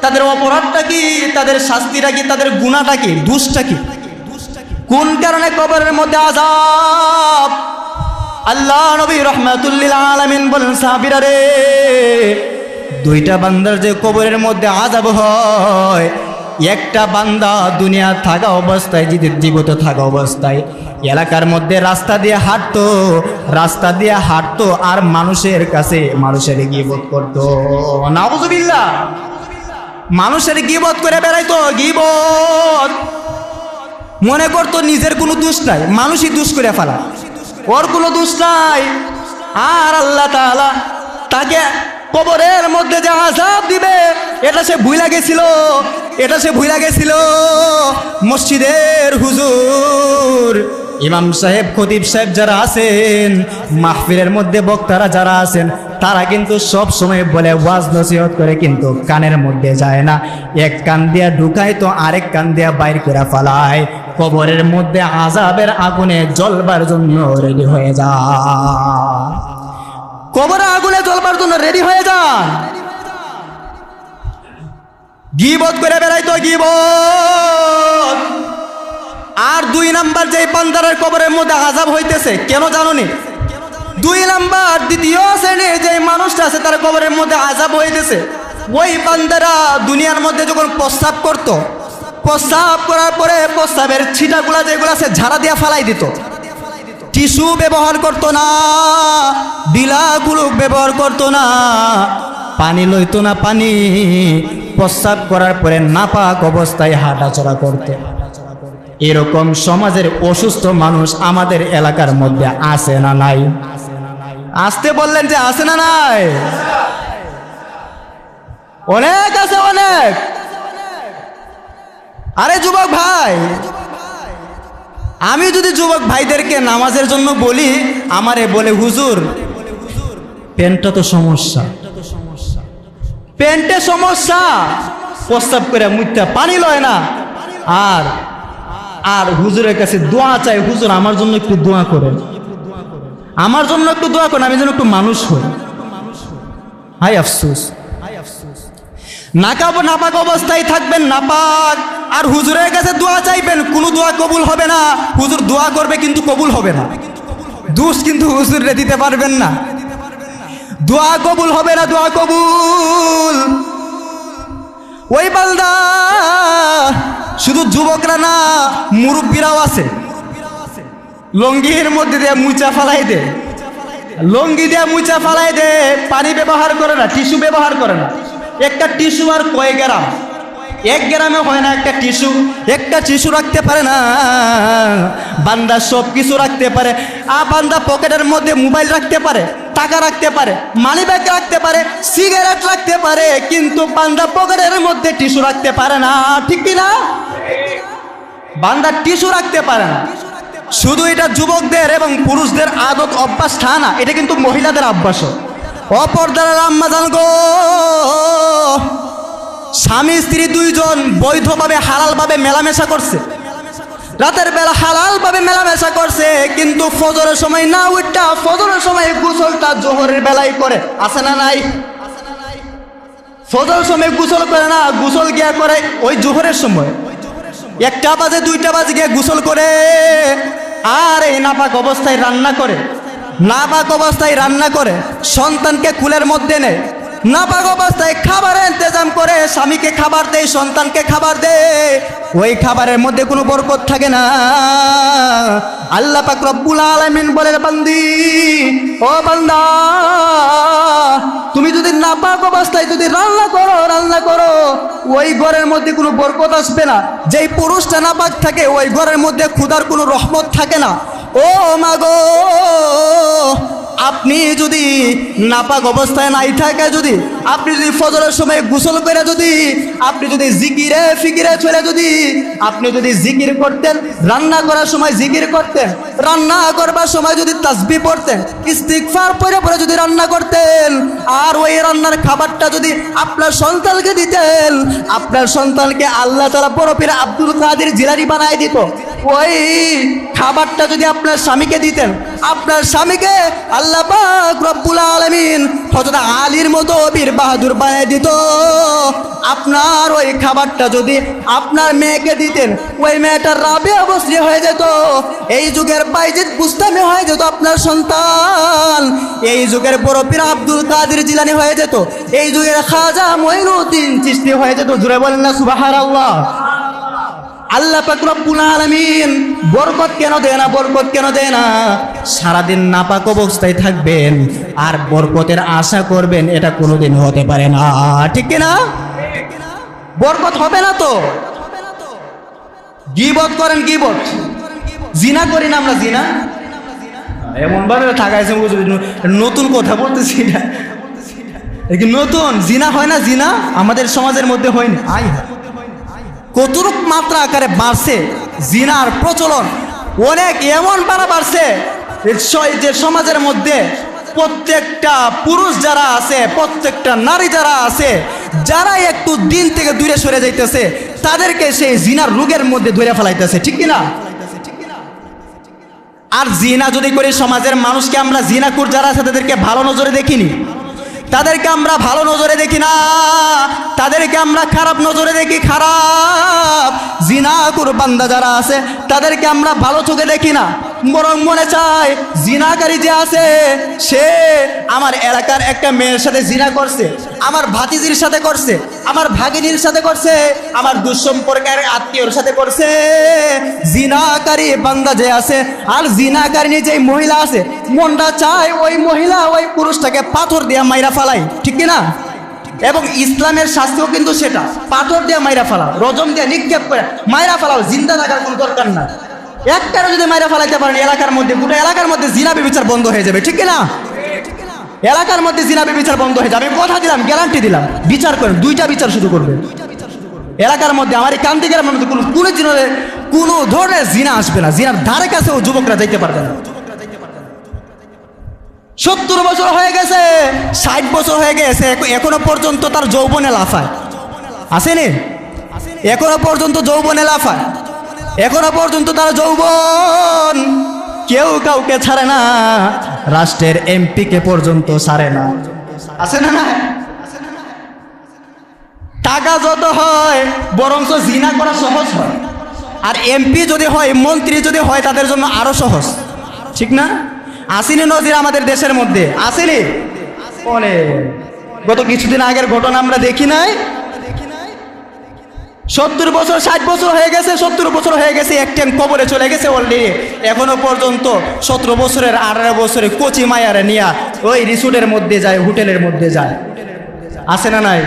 তাদের অপরাধটা কি, তাদের শাস্তিটা কি, তাদের গুনাহটা কি, দোষটা কি, কোন কারণে কবরের মধ্যে আযাব? আল্লাহ নবী রাহমাতুল লিল আলামিন বলেন সাহাবীরা রে, দুইটা বান্দার যে কবরের মধ্যে আযাব হয়, একটা বান্দা দুনিয়া থাকা অবস্থায়, জীবিত থাকা অবস্থায় এলাকার মধ্যে রাস্তা দিয়ে হাঁটতো আর মানুষের কাছে মানুষের গীবত করতো। নাউযুবিল্লাহ, মানুষের গীবত করে বেড়াইতো, গীবত মনে করতো নিজের কোনো দোষ নাই, মানুষই দোষ করে ফেলা, ওর কোনো দোষ নাই। আর আল্লাহ তাআলা তাকে কবরের মধ্যে যে আযাব দিবে এটা সে ভুইলা গেছিল। মসজিদের হুজুর, ইমাম সাহেব, খতিব সাহেব যারা আছেন, মাহফিলের মধ্যে বক্তারা যারা আছেন, তারা কিন্তু সব সময় বলে ওয়াজ নসিহত করে, কিন্তু কানের মধ্যে যায় না, এক কান দিয়া ঢুকায় তো আরেক কান দিয়া বাইর করে ফেলায়। কবরের মধ্যে আযাবের আগুনে জ্বলবার জন্য রেডি হয়ে যায়। কবরে আগুনে জ্বলবার জন্য রেডি হয়ে যান। গীবত করে বেড়াইতো, গীবত। আর 2 নাম্বার, যে বান্দারের কবরের মধ্যে আযাব হইতেছে কেন জানোনি? 2 নাম্বার, দ্বিতীয় শ্রেণীর যে মানুষটা আছে তার কবরের মধ্যে আযাব হইতেছে, ওই বান্দারা দুনিয়ার মধ্যে যখন প্রস্রাব করত, প্রস্রাব করার পরে প্রস্রাবের ছিটাগুলা যেগুলো আছে ঝাড়া দিয়া ফালাই দিত। টিস্যু ব্যবহার করত না, বিলাগুলো ব্যবহার করত না, পানি লইত না, পানি প্রস্রাব করার পরে নাপাক অবস্থায় হাঁটাচলা করত। এরকম সমাজের অসুস্থ মানুষ আমাদের এলাকার মধ্যে আছে না নাই? আসতে বললেন যে আছে না নাই? অনেক আছে, অনেক। আরে যুবক ভাই, আমি যদি যুবক ভাইদেরকে নামাজের জন্য বলি, আমারে বলে হুজুর প্যান্টটা তো সমস্যা, প্যান্টে সমস্যা, প্রস্তাব করে মুখটা পানি লয় না, আর আর হুজুরের কাছে দোয়া চাই, হুজুর আমার জন্য একটু দোয়া করেন, আমার জন্য একটু দোয়া করেন, আমি যেন একটু মানুষ হই। হাই আফসোস, নাপাক অবস্থায় থাকবেন, নাপাক, আর হুজুরের কাছে দোয়া চাইবেন, কোনো দোয়া কবুল হবে না। হুজুর দোয়া করবে কিন্তু কবুল হবে না, দোষ কিন্তু হুজুরে দিতে পারবেন না, দোয়া কবুল হবে না, দোয়া কবুল। ওই বান্দা শুধু যুবকরা না, মুরব্বীরাও আছে, লঙ্গির মধ্যে দিয়ে মুচা ফালাই দে, লঙ্গি দিয়ে মুচা ফালাই দে, পানি ব্যবহার করে না, টিস্যু ব্যবহার করে না। একটা টিস্যু আর কয় গ্রাম? 1 গ্রামে হয় না একটা টিস্যু, একটা টিস্যু রাখতে পারে না। বান্দা সব কিছু রাখতে পারে, বান্দা পকেটের মধ্যে মোবাইল রাখতে পারে, টাকা রাখতে পারে, মানি ব্যাগ রাখতে পারে, সিগারেট রাখতে পারে, কিন্তু বান্দা পকেটের মধ্যে টিস্যু রাখতে পারে না, ঠিক কি না? বান্দা টিস্যু রাখতে পারে না। শুধু এটা যুবকদের এবং পুরুষদের আদত অভ্যাস তা না, এটা কিন্তু মহিলাদের অভ্যাসও। অপরদার আম্মা জান গো, স্বামী স্ত্রী 2 জন বৈধভাবে হালালভাবে মেলামেশা করছে, রাতের বেলা হালালভাবে মেলামেশা করছে, কিন্তু ফজরের সময় না উঠটা, ফজরের সময় গোসলটা জোহরের বেলায় করে, আছে না নাই? ফজরের সময় গোসল করে না, গোসল গিয়া করে ওই জোহরের সময়, 1টা বাজে 2টা বাজে গিয়ে গোসল করে, আর এই নাপাক অবস্থায় রান্না করে, নাপাক অবস্থায় রান্না করে, সন্তানকে কুলের মধ্যে নেয়, নাপাক অবস্থায় খাবারের ইন্তজাম করে, স্বামীকে খাবার দেয়, সন্তানকে খাবার দেয়, ওই খাবারের মধ্যে কোনো বরকত থাকে না। আল্লাহ পাক রব্বুল আলামিন বলে, বান্দি, ও বান্দা, তুমি যদি নাপাক অবস্থায় যদি রান্না করো, ওই ঘরের মধ্যে কোনো বরকত আসবে না। যেই পুরুষটা নাপাক থাকে, ওই ঘরের মধ্যে খোদার কোনো রহমত থাকে না। ও মাগো, আপনি যদি নাপাক অবস্থায় নাই থাকে, যদি আপনি যদি ফজরের সময় গোসল করে, যদি আপনি যদি জিকিরে ফিকিরে চলে, যদি আপনি যদি জিকির করতেন, রান্না করার সময় জিকির করতেন, রান্না করবার সময় যদি তাসবিহ পড়তেন, ইস্তিগফার পড়ে পড়ে যদি রান্না করতেন, আর ওই রান্নার খাবারটা যদি আপনার সন্তানকে দিতেন, আপনার সন্তানকে আল্লাহ তাআলা বড় পীর আব্দুল কাদের জিলানী বানায় দিত। ওই খাবারটা যদি আপনার স্বামীকে দিতেন, আপনার স্বামীকে আল্লাহ পাক রব্বুল আলামিন হযরত আলীর মতো বীর বাহাদুর বানিয়ে দিত। আপনার ওই খাবারটা যদি আপনার মেয়েকে দিতেন, ওই মেয়েটার রাবিয়া বসরি হয়ে যেত, এই যুগের বাইজিদ বুস্তামি হয়ে যেত আপনার সন্তান, এই যুগের বড় পীর আব্দুল কাদের জিলানী হয়ে যেত, এই যুগের খাজা মঈনুদ্দিন চিশতি হয়ে যেত। জোরে বলেন না সুবহানাল্লাহ। আল্লাহ পাক রব্বুল আলামিন বরকত কেন দেয় না, বরকত কেন দেয় না? সারাদিন নাপাক অবস্থায় থাকবেন আর বরকতের আশা করবেন, এটা কোনোদিন হতে পারে না, ঠিক কি না? বরকত হবে না তো। গীবত করেন, গীবত, জিনা করি না আমরা, জিনা এমন ভাবে থাকাইছে, নতুন কথা বলতেছি না, নতুন জিনা হয় না, জিনা আমাদের সমাজের মধ্যে হয়নি। কতটুক মাত্রা আকারে বাড়ছে জিনার প্রচলন, অনেক এমন বাড়ছে যে সমাজের মধ্যে প্রত্যেকটা পুরুষ যারা আছে, প্রত্যেকটা নারী যারা আছে, যারা একটু দিন থেকে দূরে সরে যাইতেছে, তাদেরকে সেই জিনার রোগের মধ্যে ধরে ফেলাইতেছে, ঠিক কিনা? আর জিনা যদি করি, সমাজের মানুষকে আমরা জিনাকুর যারা আছে তাদেরকে ভালো নজরে দেখিনি, তাদেরকে আমরা ভালো নজরে দেখি না, তাদেরকে আমরা খারাপ নজরে দেখি। খারাপ জিনাকুর বান্দা যারা আছে তাদেরকে আমরা ভালো চোখে দেখি না, বরং মনে চায় জিনাকারী যে আছে সে আমার এলাকার একটা মেয়ের সাথে জিনা করছে, আমার ভাতিজির সাথে করছে, আমার ভাগিনীর সাথে করছে, আমার দুঃসম্পর্কের আত্মীয়র সাথে করছে। জিনাকারী বান্দা যে আছে আর জিনাকারিনী যে মহিলা আছে, মনটা চায় ওই মহিলা ওই পুরুষটাকে পাথর দিয়ে মাইরা ফালাই, ঠিক কিনা? এবং ইসলামের শাস্ত্র কিন্তু সেটা, পাথর দিয়ে মাইরা ফালাও, রজম দিয়ে নিক্ষেপ করে মাইরা ফালাও, জিন্দা থাকার কোনো দরকার না। একটারও যদি মাইরা ফালাইতে পারেন এলাকার মধ্যে, গোটা এলাকার মধ্যে জিনা ব্যভিচার বন্ধ হয়ে যাবে, ঠিক কিনা? এলাকার মধ্যে জিনা ব্যভিচার বন্ধ হয়ে যাবে, আমি কথা দিলাম, গ্যারান্টি দিলাম। বিচার করেন, দুইটা বিচার শুরু করবে এলাকার মধ্যে। আমার এই কান্তি গ্রামের মধ্যে কোনো ধরনের জিনা আসবে না, জিনার ধারে কাছেও যুবকরা যাইতে পারবে না। 70 বছর হয়ে গেছে, 60 বছর হয়ে গেছে, এখনো পর্যন্ত তার যৌবনে লাফায়, আসেনি? এখনো পর্যন্ত যৌবনে লাফায়, এখনো পর্যন্ত তার যৌবন কেউ কাউকে ছাড়ে না, রাষ্ট্রের এমপি কে পর্যন্ত ছাড়ে না, আছে না? টাকা যত হয় বরঞ্চ জিনা করা সহজ হয়, আর এমপি যদি হয়, মন্ত্রী যদি হয়, তাদের জন্য আরো সহজ, ঠিক না? আসেনি নজির আমাদের দেশের মধ্যে, আসেনি? গত কিছুদিন আগের ঘটনা আমরা দেখি নাই? 70 বছর 60 বছর হয়ে গেছে, 70 বছর হয়ে গেছে, একটা কবরে চলে গেছে অলরেডি। এখনো পর্যন্ত 17 বছরের 18 বছরের কচি মায়ারে নিয়া ওই রিসোর্টের মধ্যে যায়, হোটেলের মধ্যে যায়, আছে না নাই?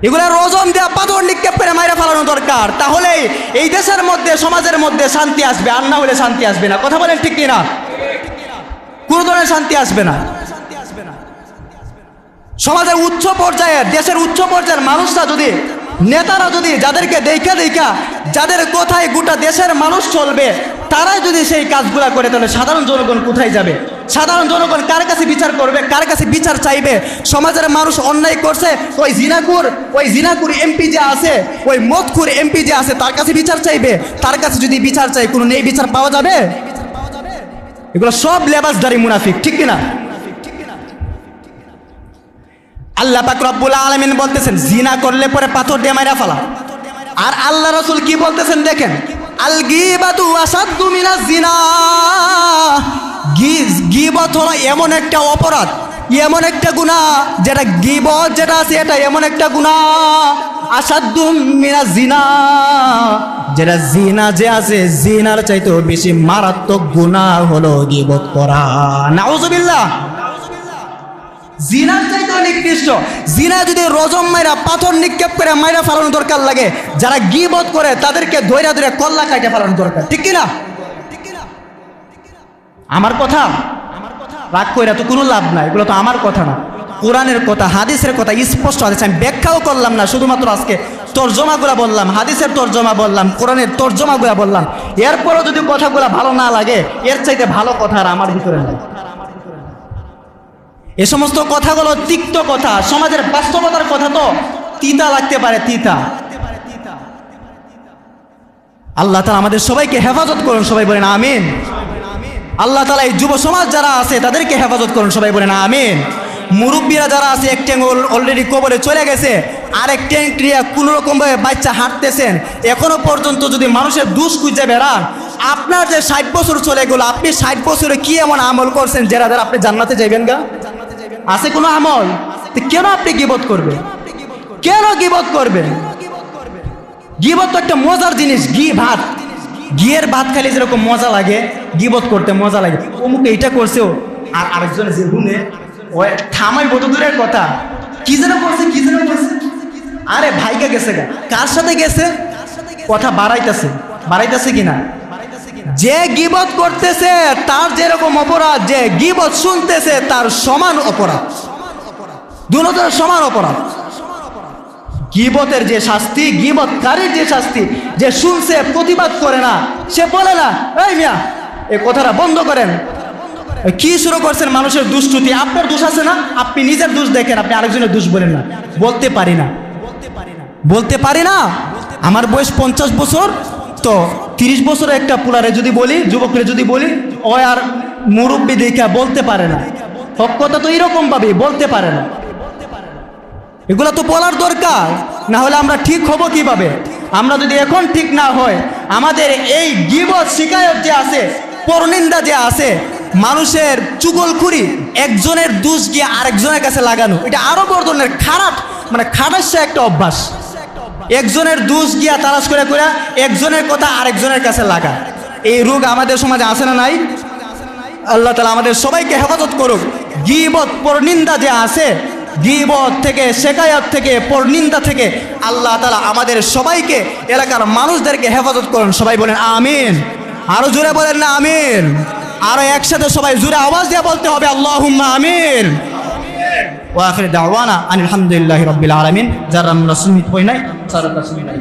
এগুলা রজম দেওয়া, পাথর নিক্ষেপ করে মাইরা ফেলানো দরকার, তাহলে এই দেশের মধ্যে, সমাজের মধ্যে শান্তি আসবে, আর না হলে শান্তি আসবে না। কথা বলেন ঠিক কিনা? কোনো ধরনের শান্তি আসবে না। সমাজের উচ্চ পর্যায়ের, দেশের উচ্চ পর্যায়ের মানুষরা যদি, নেতারা যদি যাদেরকে দেখা যাদের কোথায় গোটা দেশের মানুষ চলবে, তারাই যদি সেই কাজগুলা করে, তাহলে সাধারণ জনগণ কোথায় যাবে? সাধারণ জনগণ কার কাছে বিচার করবে? কার কাছে বিচার চাইবে? সমাজের মানুষ অন্যায় করছে, ওই জিনাকুর এমপি যে আছে, ওই মদখুর এমপি যে আছে, তার কাছে বিচার চাইবে। তার কাছে যদি বিচার চাই, কোনো নেই বিচার পাওয়া যাবে? এগুলো সব লেবাসদারি মুনাফিক, ঠিক কিনা? আল্লাহ পাক রব্বুল আলামিন বলতেছেন জিনা করলে পরে পাথর দিয়ে মাইরা ফেলা। আর আল্লাহ রাসূল কি বলতেছেন দেখেন, আল গীবাতু আসাদ্দু মিনাজ জিনা। গীবত হলো এমন একটা অপরাধ, এমন একটা গুনাহ, যেটা গীবত যেটা আছে এটা এমন একটা গুনাহ, আসাদ্দু মিনাজ জিনা, যেটা জিনা যে আছে জিনার চাইতেও বেশি মারাত্মক গুনাহ হলো গীবত করা। নাউযুবিল্লাহ। জিনার চাইতে নিকৃষ্ট। জিনা যদি রজম মাইরা, পাথর নিক্ষেপ করে মাইরা ফেলানো দরকার লাগে, যারা গীবত করে তাদেরকে ধৈরা ধরে কল্লা কাটে ফেলানো দরকার, ঠিক কিনা? আমার কথা রাগ কইরা তো কোনো লাভ নাই, এগুলো তো আমার কথা না, কোরআনের কথা, হাদিসের কথা, স্পষ্ট হাদিস। আমি ব্যাখ্যাও করলাম না, শুধুমাত্র আজকে তর্জমাগুলা বললাম, হাদিসের তর্জমা বললাম, কোরআনের তর্জমাগুলা বললাম। এরপরও যদি কথাগুলা ভালো না লাগে, এর চাইতে ভালো কথা আর আমার ভিতরে নাই। এ সমস্ত কথাগুলো তিক্ত কথা, সমাজের বাস্তবতার কথা, তো তিতা লাগতে পারে, তিতা। আল্লাহ তাআলা আমাদের সবাইকে হেফাজত করুন, সবাই বলেন আমিন। আল্লাহ তাআলা এই যুব সমাজ যারা আছে তাদেরকে হেফাজত করুন, সবাই বলেন আমিন। মুরব্বীরা যারা আছে, এক ট্যাং অলরেডি কবরে চলে গেছে, আরেক ট্যাং ক্রিয়া কোনো রকমভাবে বাচ্চা হাঁটতেছেন, এখনো পর্যন্ত যদি মানুষের দুষ খুঁজে বেড়ান, আপনার যে 60 বছর চলে গেল, আপনি 60 বছরে কি এমন আমল করছেন যারা আপনি জান্নাতে যাইবেন গা? আছে কোনো আমল? কেন আপনি গীবত করবেন? কেন গীবত করবেন? গীবত তো একটা মজার জিনিস, ভাত, ঘিয়ের ভাত খালি যেরকম মজা লাগে, গীবত করতে মজা লাগে। অমুক এইটা করছেও, আর আরেকজনে যে গুনে ওই থামাই বত দূরের কথা, কি যেন করছে, কি যেন করছে, আরে ভাইকে গেছে গা, কার সাথে গেছে, কথা বাড়াইতেছে কিনা? যে গীবত করতেছে তার যেরকম অপরাধ, যে গীবত শুনতেছে তার সমান অপরাধ, দুটোর সমান অপরাধ। গীবতের যে শাস্তি, গীবতকারীর যে শাস্তি, যে শুনছে প্রতিবাদ করে না, সে বলে না এই মিয়া এই কথাটা বন্ধ করেন, কি শুরু করছেন মানুষের দুষ্কৃতি, আপনার দোষ আছে না, আপনি নিজের দোষ দেখেন, আপনি আরেকজনের দোষ বলেন না। বলতে পারি না। আমার বয়স 50 বছর, তো 30 বছরের একটা পুলারে যদি বলি, যুবকরে যদি বলি, ও আর মুরব্বী দেখা বলতে পারে না, সব কথা তো এরকম ভাবে বলতে পারে না। এগুলা তো বলার দরকার, না হলে আমরা ঠিক হব কিভাবে? আমরা যদি এখন ঠিক না হয়, আমাদের এই গীবত শিকায়ত যে আছে, পরনিন্দা যে আছে, মানুষের চুগলখুরি, একজনের দোষ গিয়ে আরেকজনের কাছে লাগানো, এটা আরো বড় ধরনের খারাপ, মানে খাটাসা একটা অভ্যাস। একজনের দোষ গিয়া তালাশ করে করে একজনের কথা আরেকজনের কাছে লাগা, এই রোগ আমাদের সমাজে আছে না নাই? আল্লাহ তাআলা আমাদের সবাইকে হেফাজত করুক। গীবত পরনিন্দা যে আছে, গীবত থেকে, শিকায়ত থেকে, পরনিন্দা থেকে আল্লাহ তাআলা আমাদের সবাইকে, এলাকার মানুষদেরকে হেফাজত করুন। সবাই বলেন আমিন। আরো জোরে বলেন না আমিন? আরো একসাথে সবাই জোরে আওয়াজ দিয়ে বলতে হবে আল্লাহুম্মা আমিন। ওয়া আখির দাওয়ানা আনিল হামদুলিল্লাহি রাব্বিল আলামিন। যারা আমরা সুন্নিত হই নাই, সারা তাসমিন নাই।